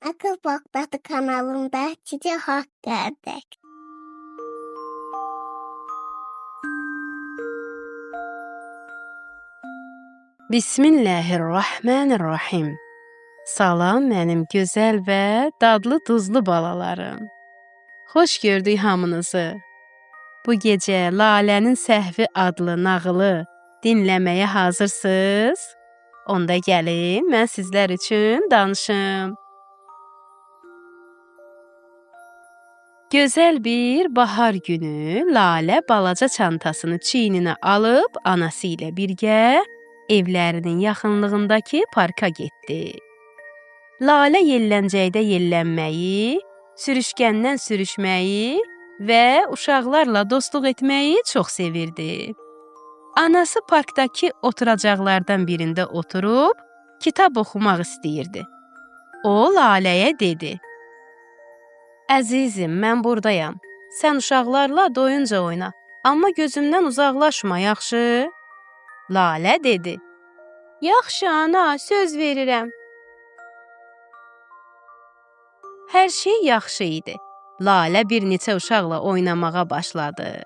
Akıl Bakbatı kanalında size hoş geldik. Bismillahirrahmanirrahim. Salam mənim gözəl və dadlı duzlu balalarım. Xoş gördük hamınızı. Bu gecə Lalənin Səhvi adlı nağılı dinləməyə hazırsınız? Onda gəlin mən sizlər üçün danışım. Gözəl bir bahar günü Lalə balaca çantasını çiyninə alıb anası ilə birgə evlərinin yaxınlığındakı parka getdi. Lalə yelləncəkdə yellənməyi, sürüşkəndən sürüşməyi və uşaqlarla dostluq etməyi çox sevirdi. Anası parkdakı oturacaqlardan birində oturub kitab oxumaq istəyirdi. O Laləyə dedi: "Əzizim, mən buradayam. Sən uşaqlarla doyunca oyna, amma gözümdən uzaqlaşma, yaxşı?" Lalə dedi: "Yaxşı ana, söz verirəm." Hər şey yaxşı idi. Lalə bir neçə uşaqla oynamağa başladı.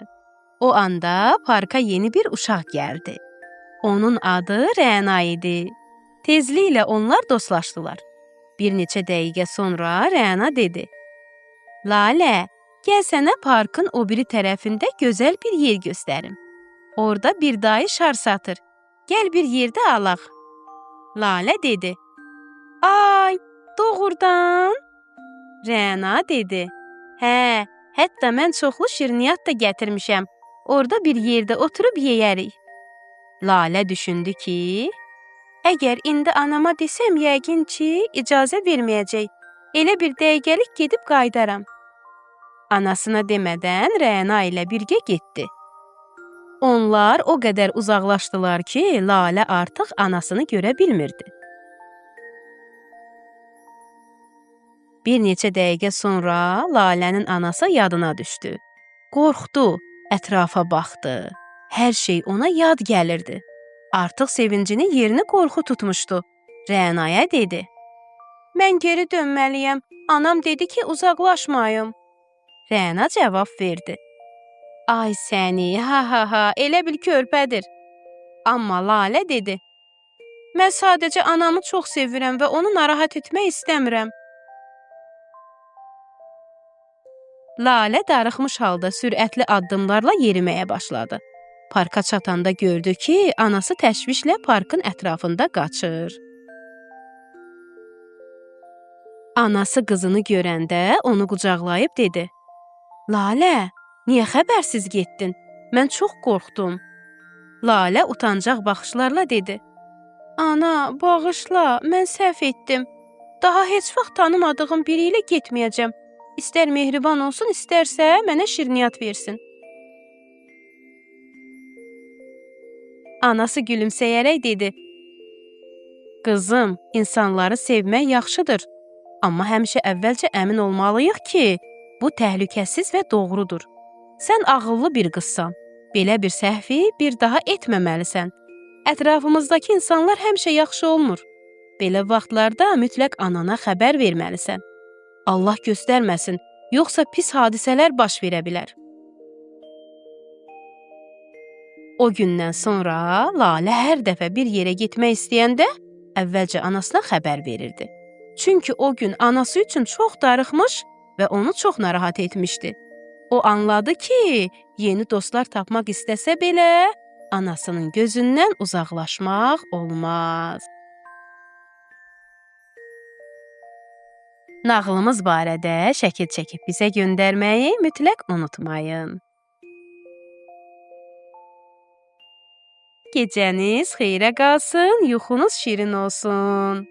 O anda parka yeni bir uşaq gəldi. Onun adı Rəna idi. Tezliklə onlar dostlaşdılar. Bir neçə dəqiqə sonra Rəna dedi: "Lalə, gəl sənə parkın o biri tərəfində gözəl bir yer göstərim. Orada bir dayı şar satır. Gəl bir yerdə alaq." Lalə dedi: "Ay, doğrudan?" Rəna dedi: "Hə, hətta mən çoxlu şirniyyat da gətirmişəm. Orada bir yerdə oturub yeyərik." Lalə düşündü ki, əgər indi anama desəm, yəqin ki, icazə verməyəcək. Elə bir dəqiqəlik gedib qaydaram. Anasına demədən Rəna ilə birgə getdi. Onlar o qədər uzaqlaşdılar ki, Lalə artıq anasını görə bilmirdi. Bir neçə dəqiqə sonra Lalənin anası yadına düşdü. Qorxdu, ətrafa baxdı. Hər şey ona yad gəlirdi. Artıq sevincinin yerini qorxu tutmuşdu. Rənaya dedi: "Mən geri dönməliyəm. Anam dedi ki, uzaqlaşmayım." Rəna cavab verdi: "Ay səni, ha, elə bil körpədir." Amma Lalə dedi: "Mən sadəcə anamı çox sevirəm və onu narahat etmək istəmirəm." Lalə darıxmış halda sürətli addımlarla yeriməyə başladı. Parka çatanda gördü ki, anası təşvişlə parkın ətrafında qaçır. Anası qızını görəndə onu qucaqlayıb dedi: "Lalə, niyə xəbərsiz getdin? Mən çox qorxdum." Lalə utancaq baxışlarla dedi: "Ana, bağışla, mən səhv etdim. Daha heç vaxt tanımadığım biri ilə getməyəcəm. İstər mehriban olsun, istərsə mənə şirniyyat versin." Anası gülümsəyərək dedi: "Qızım, insanları sevmək yaxşıdır. Amma həmişə əvvəlcə əmin olmalıyıq ki, bu təhlükəsiz və doğrudur. Sən ağıllı bir qızsan. Belə bir səhvi bir daha etməməlisən. Ətrafımızdakı insanlar həmişə yaxşı olmur. Belə vaxtlarda mütləq anana xəbər verməlisən. Allah göstərməsin, yoxsa pis hadisələr baş verə bilər." O gündən sonra Lalə hər dəfə bir yerə getmək istəyəndə əvvəlcə anasına xəbər verirdi. Çünki o gün anası üçün çox darıxmış və onu çox narahat etmişdi. O anladı ki, yeni dostlar tapmaq istəsə belə, anasının gözündən uzaqlaşmaq olmaz. Nağılımız barədə şəkil çəkib bizə göndərməyi mütləq unutmayın. Gecəniz xeyrə qalsın, yuxunuz şirin olsun.